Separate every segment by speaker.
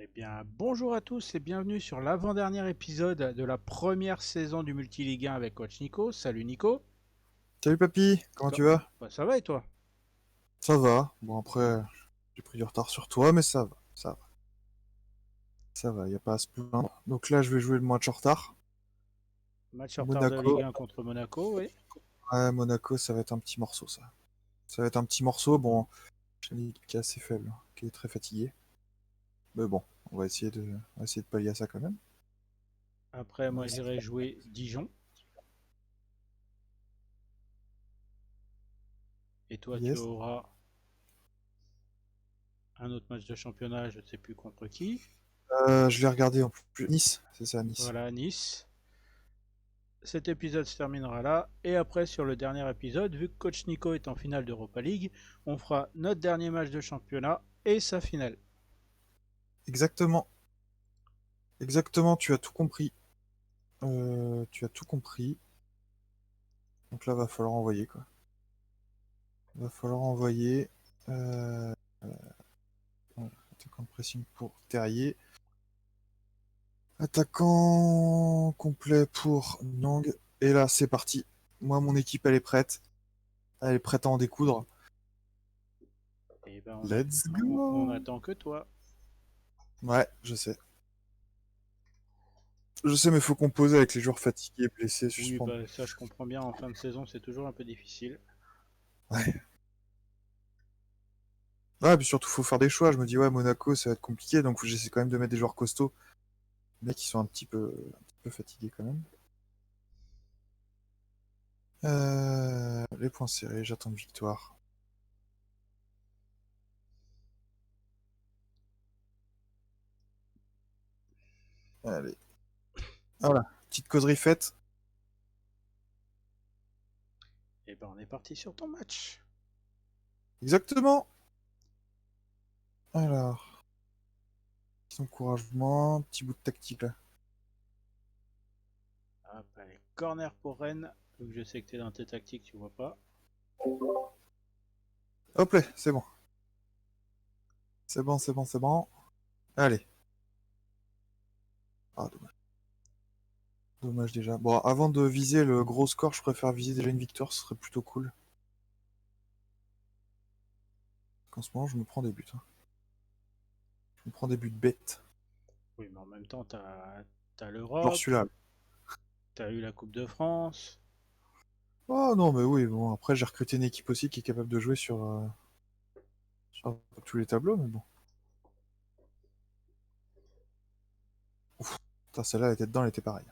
Speaker 1: Eh bien, bonjour à tous et bienvenue sur l'avant-dernier épisode de la première saison du Multiligue 1 avec Coach Nico. Salut Nico.
Speaker 2: Salut papy, comment tu vas?
Speaker 1: Bah, ça va et toi?
Speaker 2: Ça va. Bon après, j'ai pris du retard sur toi, mais ça va, ça va. Ça va, y a pas à se plaindre. Donc là, je vais jouer le match en retard.
Speaker 1: Match en retard de Ligue
Speaker 2: Monaco.
Speaker 1: 1 contre Monaco, oui.
Speaker 2: Ouais, Monaco, ça va être un petit morceau, ça. Ça va être un petit morceau. Bon, j'ai une équipe qui est assez faible, qui est très fatiguée. Mais bon, on va essayer de pallier à ça quand même.
Speaker 1: Après,
Speaker 2: On va
Speaker 1: moi
Speaker 2: essayer.
Speaker 1: j'irai jouer Dijon. Et toi, tu
Speaker 2: Yes.
Speaker 1: auras un autre match de championnat, je ne sais plus contre qui.
Speaker 2: Je vais regarder en plus. Nice, c'est ça, Nice.
Speaker 1: Voilà, Nice. Cet épisode se terminera là. Et après, sur le dernier épisode, vu que Coach Nico est en finale d'Europa League, on fera notre dernier match de championnat et sa finale.
Speaker 2: Exactement. Exactement, tu as tout compris. Tu as tout compris. Donc là, va falloir envoyer, quoi. Va falloir envoyer. Euh... Voilà. Attaquant de pressing pour Terrier. Attaquant complet pour Nang. Et là, c'est parti. Moi, mon équipe, elle est prête. Elle est prête à en découdre.
Speaker 1: Et ben,
Speaker 2: Let's
Speaker 1: on
Speaker 2: go!
Speaker 1: attend que toi.
Speaker 2: Ouais, je sais. Je sais, mais faut composer avec les joueurs fatigués, blessés,
Speaker 1: Oui,
Speaker 2: suspendus.
Speaker 1: bah ça je comprends bien, en fin de saison c'est toujours un peu difficile.
Speaker 2: Ouais. Ouais, puis surtout, faut faire des choix. Je me dis, ouais, Monaco, ça va être compliqué, donc j'essaie quand même de mettre des joueurs costauds, mais qui sont un petit peu fatigués quand même. Les points serrés, j'attends une victoire. Allez. Voilà, petite causerie faite.
Speaker 1: Et ben on est parti sur ton match.
Speaker 2: Exactement. Alors, petit encouragement, petit bout de tactique là.
Speaker 1: Hop, allez, corner pour Rennes. Donc je sais que t'es dans tes tactiques, tu vois pas.
Speaker 2: Hop là, c'est bon. C'est bon, c'est bon, c'est bon. Allez. Ah, dommage. Dommage déjà. Bon, avant de viser le gros score, je préfère viser déjà une victoire, ce serait plutôt cool. En ce moment, je me prends des buts, hein. Je me prends des buts bêtes.
Speaker 1: Oui, mais en même temps t'as
Speaker 2: Genre
Speaker 1: l'Europe,
Speaker 2: celui-là.
Speaker 1: t'as eu la Coupe de France.
Speaker 2: Oh non, mais oui, bon, après j'ai recruté une équipe aussi qui est capable de jouer sur tous les tableaux, mais bon. Ouf. Putain, celle-là, elle était dedans, elle était pareille.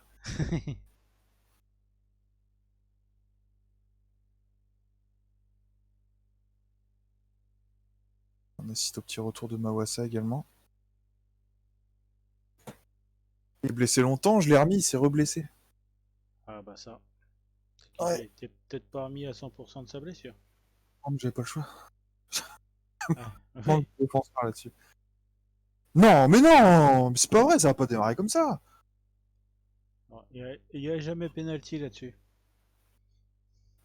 Speaker 2: On assiste au petit retour de Mawassa également. Il est blessé longtemps, je l'ai remis, il s'est reblessé.
Speaker 1: Ah bah ça, c'est qu'il
Speaker 2: Ouais.
Speaker 1: était peut-être pas remis à 100% de sa blessure.
Speaker 2: Oh, mais j'avais pas le choix.
Speaker 1: Ah,
Speaker 2: Manque
Speaker 1: oui.
Speaker 2: de défenseur là-dessus. Non, mais non, mais c'est pas vrai, ça va pas démarrer comme ça.
Speaker 1: Bon, il y a jamais penalty là-dessus.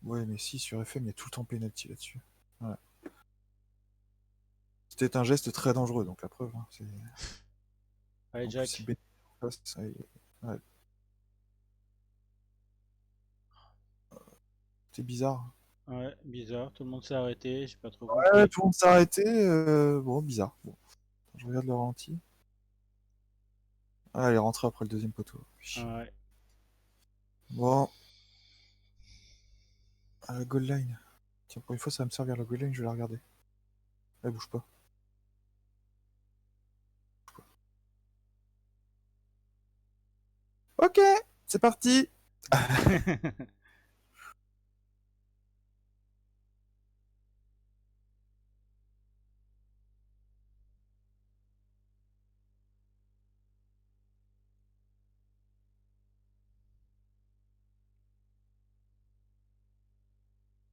Speaker 2: Ouais, mais si, sur FM, il y a tout le temps penalty là-dessus. Ouais. C'était un geste très dangereux, donc la preuve, hein, c'est...
Speaker 1: Allez
Speaker 2: En plus, il
Speaker 1: Jack.
Speaker 2: baigne en face, ouais, c'est bizarre.
Speaker 1: Ouais, bizarre, tout le monde s'est arrêté, j'ai pas trop
Speaker 2: Ouais,
Speaker 1: compris.
Speaker 2: tout le monde s'est arrêté, bon, bizarre. Bon, je regarde le ralenti. Ah, elle est rentrée après le deuxième poteau. Chier.
Speaker 1: Ouais.
Speaker 2: Bon, à la goal line. Tiens, pour une fois, ça va me servir la goal line, je vais la regarder. Elle bouge pas. Ok, c'est parti.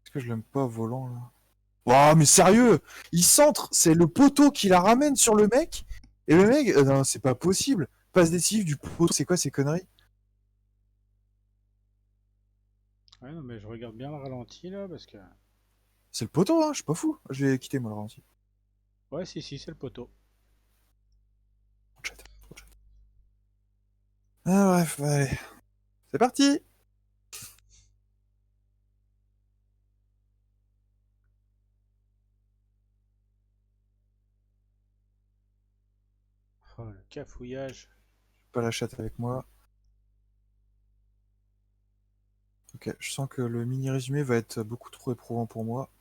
Speaker 2: Est-ce que je l'aime pas volant là? Waouh, mais sérieux, il centre, c'est le poteau qui la ramène sur le mec. Et le mec, non, c'est pas possible. Passe décisive du poteau, c'est quoi ces conneries?
Speaker 1: Ouais, non, mais je regarde bien le ralenti là parce que.
Speaker 2: C'est le poteau, hein, je suis pas fou. Je l'ai quitté moi le ralenti.
Speaker 1: Ouais, si, si, c'est le poteau.
Speaker 2: Bref, allez. C'est parti.
Speaker 1: Oh, le cafouillage.
Speaker 2: Pas la chatte avec moi. Ok, je sens que le mini-résumé va être beaucoup trop éprouvant pour moi.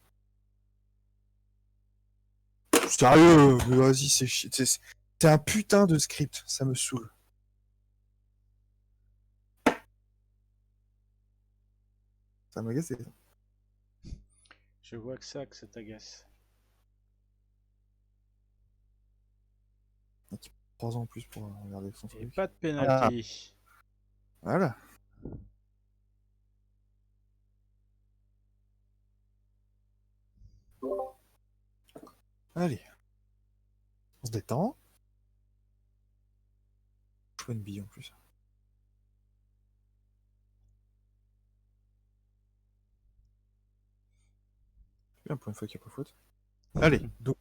Speaker 2: Sérieux, vas-y, c'est chiant. T'es un putain de script, ça me saoule. Ça m'a agacé.
Speaker 1: Je vois que ça t'agace.
Speaker 2: 3 ans en plus pour regarder son
Speaker 1: Et
Speaker 2: truc.
Speaker 1: pas de
Speaker 2: Voilà.
Speaker 1: penalty.
Speaker 2: Voilà. Allez, on se détend. Je fais une bille en plus. C'est bien pour une fois qu'il n'y a pas faute. Allez, donc,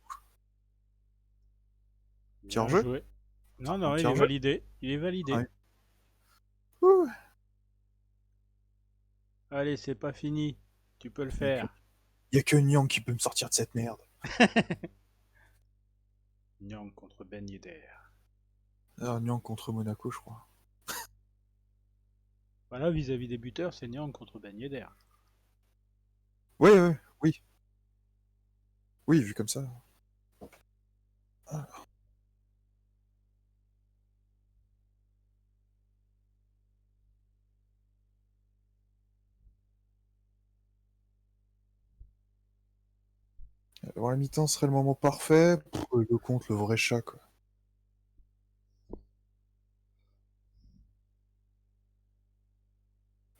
Speaker 2: petit
Speaker 1: Bien
Speaker 2: hors-jeu.
Speaker 1: joué. Non,
Speaker 2: Un
Speaker 1: non,
Speaker 2: petit
Speaker 1: il est
Speaker 2: hors-jeu.
Speaker 1: validé. Il est validé.
Speaker 2: Ouais. Ouh.
Speaker 1: Allez, c'est pas fini. Tu peux le
Speaker 2: Il
Speaker 1: faire.
Speaker 2: n'y a que Nyang qui peut me sortir de cette merde.
Speaker 1: Nyang contre Ben Yedder.
Speaker 2: Alors, Nyang contre Monaco, je crois.
Speaker 1: Voilà, vis-à-vis des buteurs, c'est Nyang contre Ben Yedder.
Speaker 2: Oui, oui, oui. Oui, vu comme ça. Ah. Avant la mi-temps serait le moment parfait. Le compte, le vrai chat, quoi.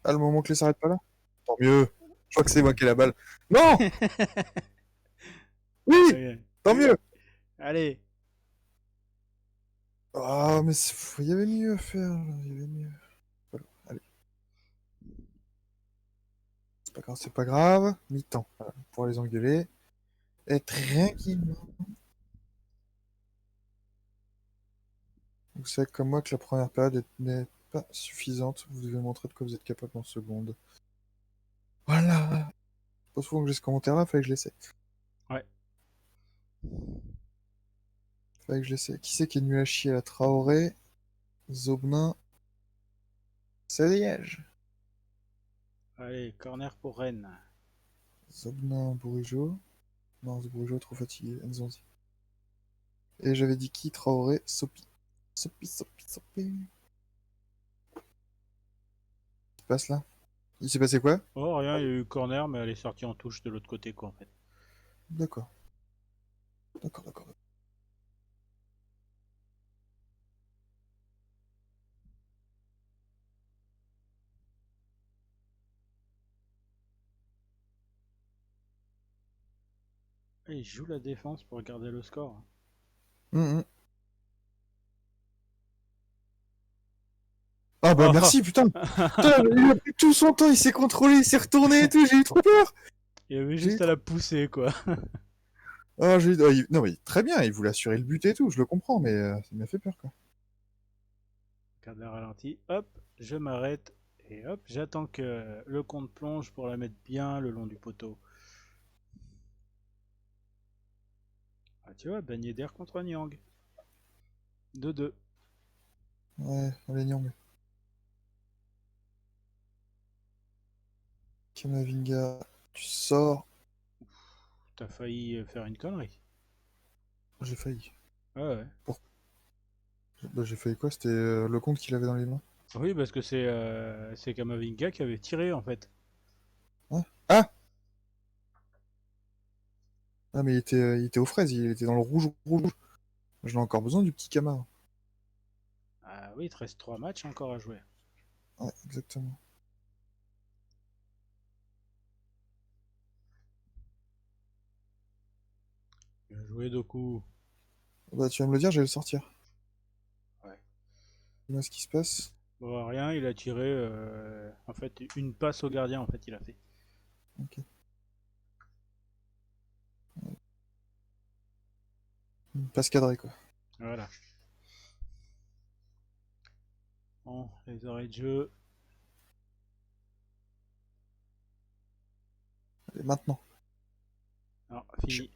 Speaker 2: Ah, le moment que les s'arrête pas là. Tant mieux. Je crois que c'est moi qui ai la balle. Non. Oui.
Speaker 1: Ok.
Speaker 2: Tant mieux.
Speaker 1: Allez.
Speaker 2: Ah, mais il y avait mieux à faire, là. Il y avait mieux. Voilà. Allez. C'est pas grave, c'est pas grave. Mi-temps. Voilà. Pour les engueuler. Et tranquillement. Vous savez comme moi que la première période n'est pas suffisante. Vous devez montrer de quoi vous êtes capable en seconde. Voilà. Pas souvent que j'ai ce commentaire-là, fallait que je l'essaie.
Speaker 1: Ouais.
Speaker 2: Fallait que je l'essaie. Qui c'est qui est nul à chier là? Traoré, Zobnin, c'est Liège.
Speaker 1: Allez, corner pour Rennes.
Speaker 2: Zobnin, Bourigeau. Non, ce Bourigeau est trop fatigué. Nzonzi. Et j'avais dit qui? Traoré, Sopi. Sopi, Sopi, Sopi. Qu'est-ce qui se passe là? Il s'est passé quoi?
Speaker 1: Oh, rien, il y a eu corner, mais elle est sortie en touche de l'autre côté, quoi, en fait.
Speaker 2: D'accord. D'accord, d'accord.
Speaker 1: Et il joue la défense pour garder le score.
Speaker 2: Hum. Ah bah
Speaker 1: Oh.
Speaker 2: merci, putain. Putain, il a pris tout son temps, il s'est contrôlé, il s'est retourné et tout, j'ai eu trop peur.
Speaker 1: Il y avait
Speaker 2: J'ai eu
Speaker 1: juste à
Speaker 2: trop...
Speaker 1: la pousser, quoi.
Speaker 2: Ah, non mais très bien, il voulait assurer le but et tout, je le comprends, mais ça m'a fait peur quoi.
Speaker 1: Regarde le ralenti. Hop, je m'arrête. Et hop, j'attends que le compte plonge pour la mettre bien le long du poteau. Ah, tu vois, Ben Yedder contre Nyang. 2-2.
Speaker 2: Ouais, allez Nyang. Kamavinga, tu sors.
Speaker 1: T'as failli faire une connerie.
Speaker 2: J'ai failli.
Speaker 1: Ah ouais.
Speaker 2: Pourquoi? Bah j'ai failli quoi? C'était le compte qu'il avait dans les mains.
Speaker 1: Oui, parce que c'est Kamavinga qui avait tiré, en fait.
Speaker 2: Ouais. Ah! Ah mais il était aux fraises, il était dans le rouge, rouge. J'en ai encore besoin du petit Kama.
Speaker 1: Ah oui, il te reste 3 matchs encore à jouer.
Speaker 2: Ouais, exactement.
Speaker 1: Bien joué, Doku.
Speaker 2: Bah tu vas me le dire, j'allais le sortir.
Speaker 1: Ouais.
Speaker 2: Dis-moi ce qui se passe.
Speaker 1: Bon, rien, il a tiré. En fait, une passe au gardien, en fait, il a fait.
Speaker 2: Ok. Passe cadré quoi.
Speaker 1: Voilà. Bon, les arrêts de jeu.
Speaker 2: Allez, maintenant.
Speaker 1: Ah, fini.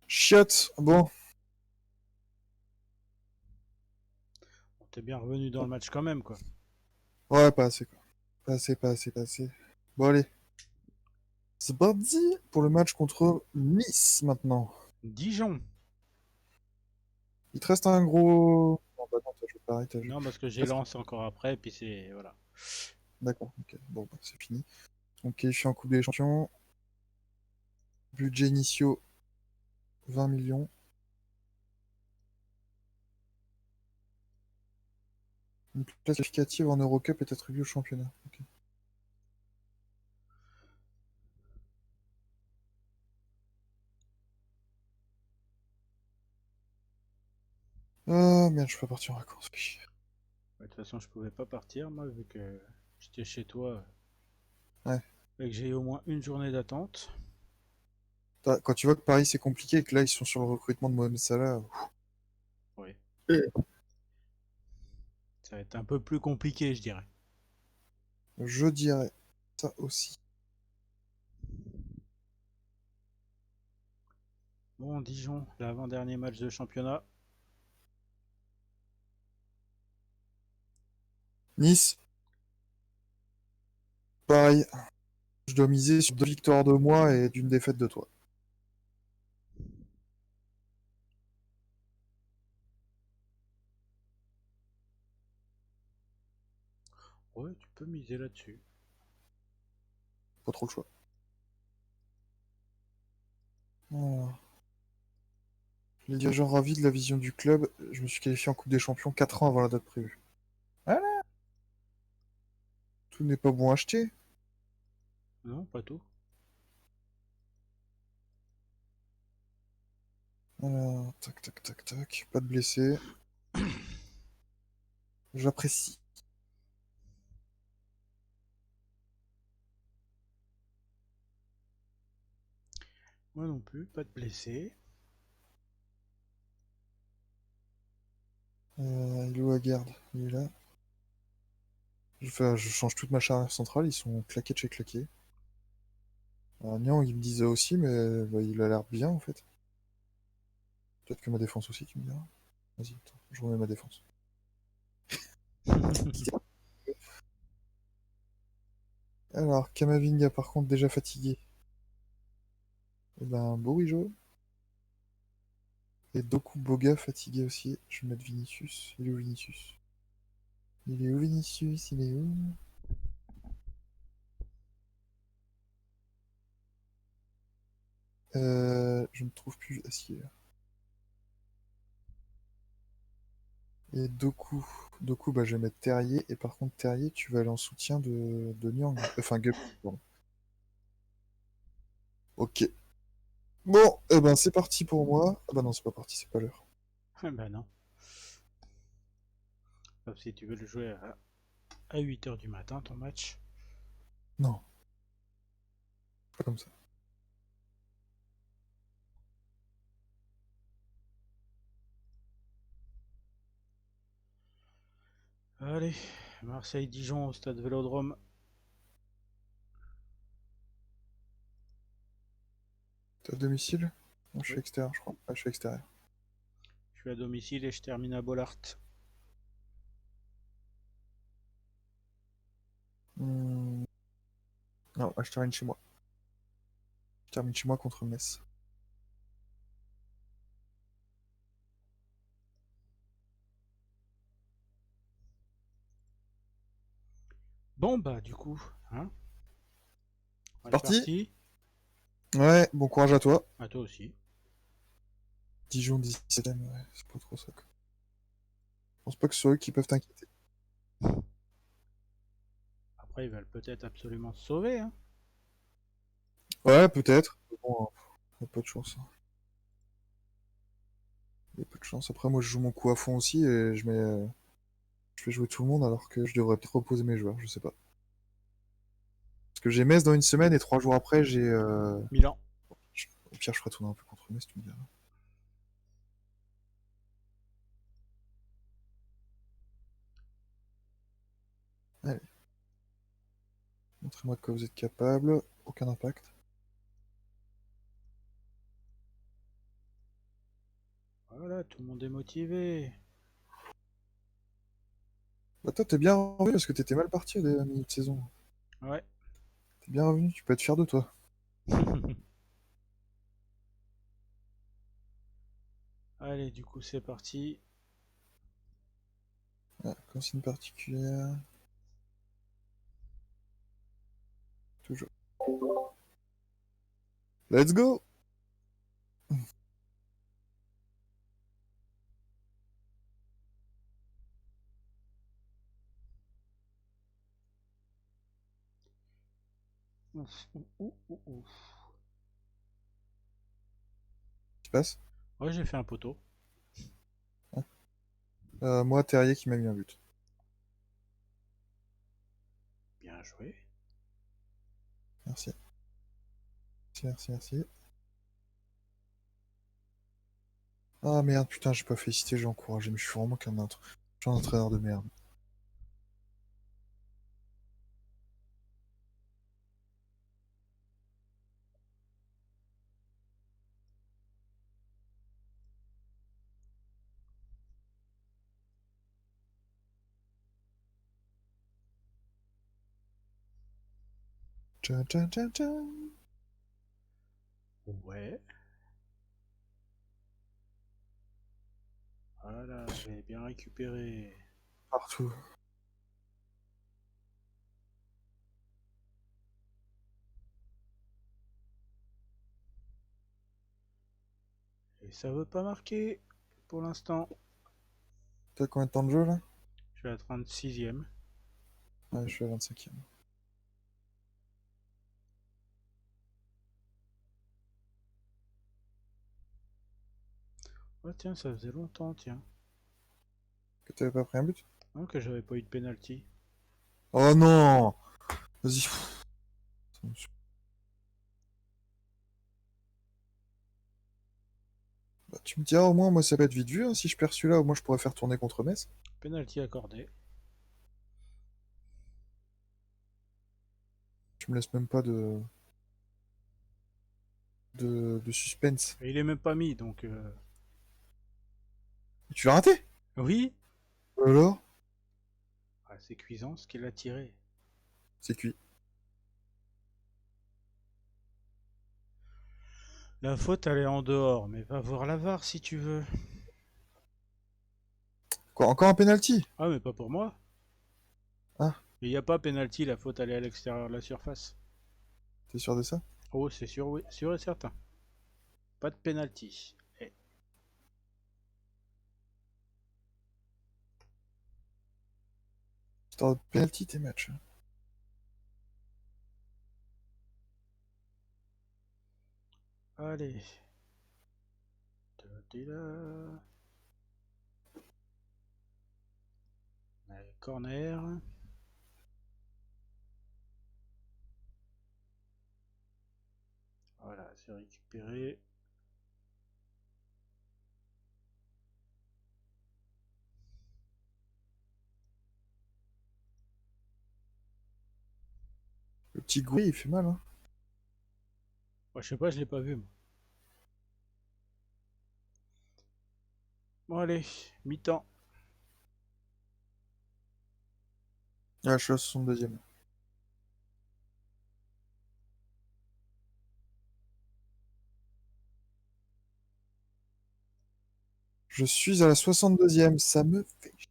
Speaker 2: Chiotte. Bon.
Speaker 1: Bon, t'es bien revenu dans le match quand même, quoi.
Speaker 2: Ouais, pas assez, quoi. Pas assez, pas assez, pas assez. Bon, allez. C'est parti pour le match contre Nice, maintenant.
Speaker 1: Dijon.
Speaker 2: Il te reste un gros... Non, bah non, t'as joué pareil, t'as joué.
Speaker 1: Non, parce que j'ai lancé encore après, et puis c'est... Voilà.
Speaker 2: D'accord, ok. Bon, bah, c'est fini. Donc, je suis en Coupe des Champions. Budget initiaux, 20 millions. Une place qualificative en Eurocup est attribuée au championnat. Ok. Ah, merde, je peux pas partir en vacances.
Speaker 1: De toute façon, je pouvais pas partir, moi, vu que j'étais chez toi.
Speaker 2: Ouais.
Speaker 1: Et que j'ai eu au moins une journée d'attente.
Speaker 2: Quand tu vois que Paris c'est compliqué et que là ils sont sur le recrutement de Mohamed Salah,
Speaker 1: Oui.
Speaker 2: et
Speaker 1: Ça va être un peu plus compliqué, je dirais.
Speaker 2: je dirais ça aussi.
Speaker 1: Bon, Dijon, l'avant-dernier match de championnat.
Speaker 2: Nice, pareil. Je dois miser sur 2 victoires de moi et d'une défaite de toi.
Speaker 1: Ouais, tu peux miser là-dessus.
Speaker 2: Pas trop le choix. Voilà. Les dirigeants ravis de la vision du club. Je me suis qualifié en Coupe des Champions 4 ans avant la date prévue. Voilà. Tout n'est pas bon à acheter.
Speaker 1: Non, pas tout.
Speaker 2: Alors, tac, tac, tac, tac. Pas de blessés. J'apprécie.
Speaker 1: Moi non plus, pas de blessés.
Speaker 2: Il est où Aguerd? Il est là. Je change toute ma charnière centrale, ils sont claqués de chez claqués. Niang, il me disait aussi, mais bah, il a l'air bien en fait. Peut-être que ma défense aussi, tu me diras. Vas-y, attends, je remets ma défense. Alors, Kamavinga par contre déjà fatigué. Et ben, Bourigeau. Et Doku Boga fatigué aussi. Je vais mettre Vinicius. Il est où Vinicius? Il est où Vinicius? Il est où? Je ne trouve plus. Ah, si, il est là. Et Doku. Doku, bah, je vais mettre Terrier. Et par contre, Terrier, tu vas aller en soutien de Niang. Enfin, Gup. Pardon. Ok. Bon, eh ben c'est parti pour moi. Ah bah non, c'est pas parti, c'est pas l'heure.
Speaker 1: Bah non. Sauf si tu veux le jouer à 8h du matin, ton match.
Speaker 2: Non, pas comme ça.
Speaker 1: Allez, Marseille-Dijon au stade Vélodrome.
Speaker 2: T'es à domicile? Non, je suis
Speaker 1: Oui.
Speaker 2: extérieur, je crois. Ah, je suis extérieur.
Speaker 1: Je suis à domicile et je termine à Bollard.
Speaker 2: Hmm, non, je termine chez moi. Je termine chez moi contre Metz.
Speaker 1: Bon bah du coup, hein,
Speaker 2: C'est
Speaker 1: match
Speaker 2: parti?
Speaker 1: parti.
Speaker 2: Ouais, bon courage à toi.
Speaker 1: À toi aussi.
Speaker 2: Dijon 17ème, ouais, c'est pas trop ça, quoi. Je pense pas que ce soit eux qui peuvent t'inquiéter.
Speaker 1: Après ils veulent peut-être absolument se sauver, hein.
Speaker 2: Ouais, peut-être. Mais bon, y a pas de chance, hein. Y a pas de chance. Après, moi, je joue mon coup à fond aussi et je fais jouer tout le monde alors que je devrais peut-être reposer mes joueurs, je sais pas. Parce que j'ai Metz dans une semaine et 3 jours après, j'ai...
Speaker 1: Milan.
Speaker 2: Au pire, je ferai tourner un peu contre Metz, tu me diras. Montrez-moi de quoi vous êtes capable. Aucun impact.
Speaker 1: Voilà, tout le monde est motivé.
Speaker 2: Bah toi, t'es bien revenu parce que t'étais mal parti au milieu de saison.
Speaker 1: Ouais.
Speaker 2: T'es bien revenu, tu peux être fier de toi.
Speaker 1: Allez, du coup, c'est parti.
Speaker 2: Ah, consigne particulière. Toujours. Let's go!
Speaker 1: Ouf, ouf, ouf, ouf.
Speaker 2: Qu'est-ce qui se passe?
Speaker 1: Ouais, j'ai fait un poteau.
Speaker 2: Moi, Terrier qui m'a mis un but.
Speaker 1: Bien joué.
Speaker 2: Merci. Merci, merci, merci. Ah merde, putain, j'ai pas félicité, j'ai encouragé, mais je suis vraiment je suis un entraîneur de merde. Tcha, tcha, tcha, tcha.
Speaker 1: Ouais. Voilà, j'ai bien récupéré.
Speaker 2: Partout.
Speaker 1: Et ça veut pas marquer pour l'instant.
Speaker 2: T'as combien de temps de jeu là?
Speaker 1: Je suis à 36e.
Speaker 2: Ouais, je suis à 25e.
Speaker 1: Oh tiens, ça faisait longtemps, tiens.
Speaker 2: Que t'avais pas pris un but?
Speaker 1: Non, que j'avais pas eu de penalty.
Speaker 2: Oh non! Vas-y. Ça me saoule. Bah, tu me diras au moins, moi ça va être vite vu, hein. Si je perds celui-là, au moins je pourrais faire tourner contre Metz.
Speaker 1: Penalty accordé.
Speaker 2: Tu me laisses même pas de suspense.
Speaker 1: Et il est même pas mis, donc...
Speaker 2: Tu l'as raté?
Speaker 1: Oui.
Speaker 2: Alors?
Speaker 1: Ah, c'est Cuisance qui l'a tiré.
Speaker 2: C'est cuit.
Speaker 1: La faute, elle est en dehors, mais va voir la VAR si tu veux.
Speaker 2: Quoi, encore un penalty?
Speaker 1: Ah, mais pas pour moi.
Speaker 2: Ah,
Speaker 1: Il n'y a pas penalty, la faute, elle est à l'extérieur de la surface.
Speaker 2: t'es sûr de ça?
Speaker 1: Oh, c'est sûr, oui, sûr et certain. Pas de penalty. Eh,
Speaker 2: Histoire de penalty tes matchs.
Speaker 1: allez. Ta-di-da. Allez, corner. Voilà, c'est récupéré.
Speaker 2: Le petit Gouy, il fait mal, hein.
Speaker 1: Moi, je sais pas, je l'ai pas vu, moi. Bon, allez, mi-temps.
Speaker 2: Ah, je suis à 62e. Je suis à la 62e, ça me fait chier.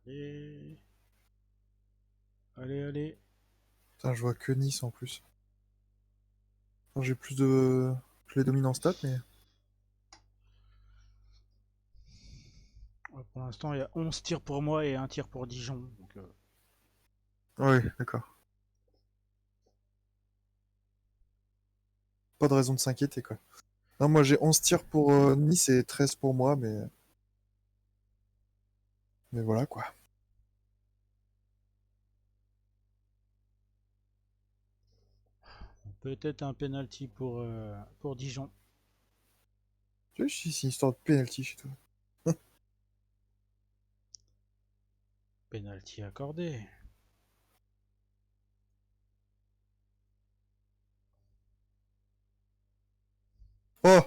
Speaker 1: Allez. Allez, allez.
Speaker 2: Putain, je vois que Nice en plus. Enfin, j'ai plus de... Je les domine en stats, mais...
Speaker 1: Ouais, pour l'instant, il y a 11 tirs pour moi et un tir pour Dijon. Donc,
Speaker 2: Oui, d'accord. pas de raison de s'inquiéter, quoi. Non, moi j'ai 11 tirs pour Nice et 13 pour moi, mais voilà, quoi.
Speaker 1: Peut-être un penalty pour Dijon.
Speaker 2: Tu sais, c'est une histoire de penalty chez toi.
Speaker 1: Penalty accordé.
Speaker 2: Oh!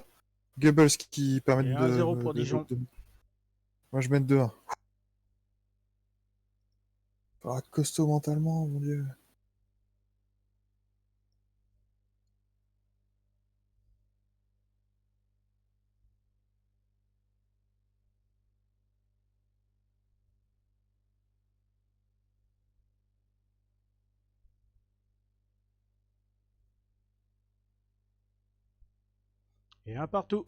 Speaker 2: Goebbels qui permet
Speaker 1: Et 1-0 pour Dijon.
Speaker 2: Moi je mène 2-1. Ah, costaud mentalement, mon dieu.
Speaker 1: Et un partout.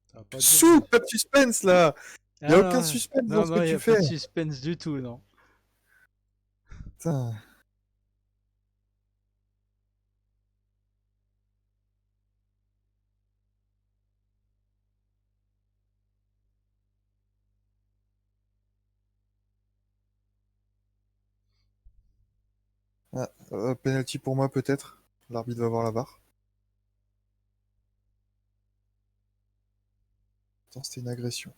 Speaker 1: Ça va pas
Speaker 2: Sous,
Speaker 1: durer.
Speaker 2: pas de suspense là! Y a aucun
Speaker 1: Ah
Speaker 2: suspense dans
Speaker 1: non,
Speaker 2: ce
Speaker 1: non,
Speaker 2: que
Speaker 1: il n'y
Speaker 2: tu
Speaker 1: a pas
Speaker 2: fais.
Speaker 1: de suspense du tout, non.
Speaker 2: Putain. Ah, penalty pour moi peut-être. L'arbitre va voir la VAR. Attends, c'était une agression.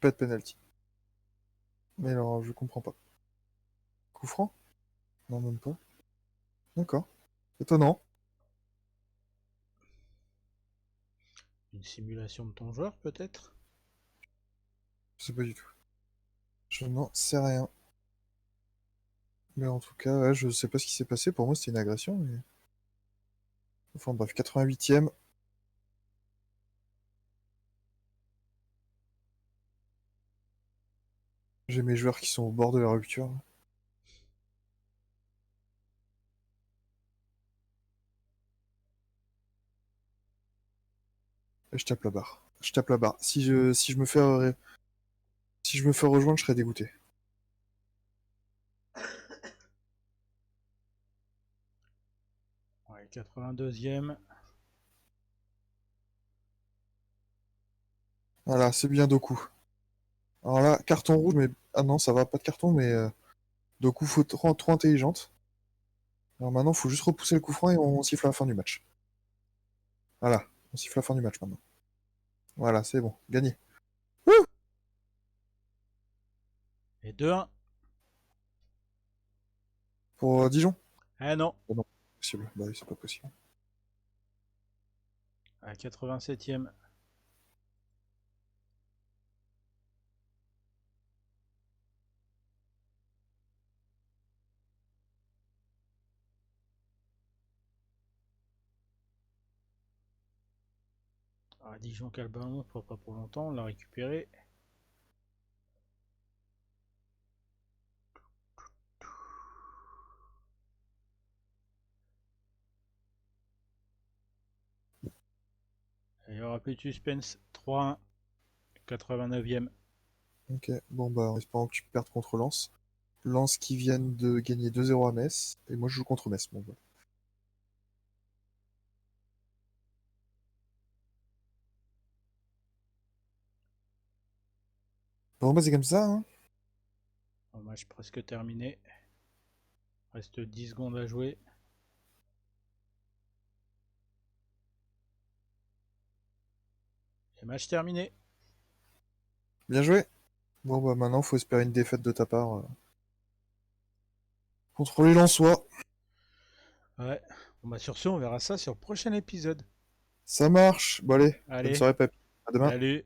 Speaker 2: Pas de penalty. Mais alors, je comprends pas. Coup franc? Non, même pas. D'accord. Étonnant.
Speaker 1: Une simulation de ton joueur, peut-être.
Speaker 2: Je sais pas du tout. Je n'en sais rien. Mais en tout cas, ouais, je sais pas ce qui s'est passé. Pour moi, c'était une agression. Mais... Enfin bref, 88e. J'ai mes joueurs qui sont au bord de la rupture. Et je tape la barre. Je tape la barre. Si je me fais rejoindre, je serais dégoûté.
Speaker 1: Ouais, 82e.
Speaker 2: Voilà, c'est bien Doku. Alors là, carton rouge, mais... Ah non, ça va, pas de carton, mais... Doku, faut trop intelligente. Alors maintenant, faut juste repousser le coup franc et on siffle la fin du match. Voilà, on siffle la fin du match maintenant. Voilà, c'est bon, gagné. Wouh!
Speaker 1: Et 2-1.
Speaker 2: Pour Dijon?
Speaker 1: Ah non.
Speaker 2: Oh non, c'est possible. Bah oui, c'est pas possible.
Speaker 1: À 87e. Ah, Dijon qui a le ballon pour pas pour longtemps. On l'a récupéré. Et il n'y aura plus de suspense. 3-1. 89e.
Speaker 2: Ok, bon bah en espérant que tu perdes contre Lens. Lens qui viennent de gagner 2-0 à Metz, et moi je joue contre Metz. Bon, voilà. Bon bah c'est comme ça, hein.
Speaker 1: Le match presque terminé. Reste 10 secondes à jouer. Et match terminé.
Speaker 2: Bien joué. Bon bah maintenant faut espérer une défaite de ta part contre les Lensois.
Speaker 1: Ouais. Bon bah sur ce, on verra ça sur le prochain épisode.
Speaker 2: Ça marche. Bon allez, bonne
Speaker 1: Allez,
Speaker 2: soirée Pep. À demain.
Speaker 1: salut.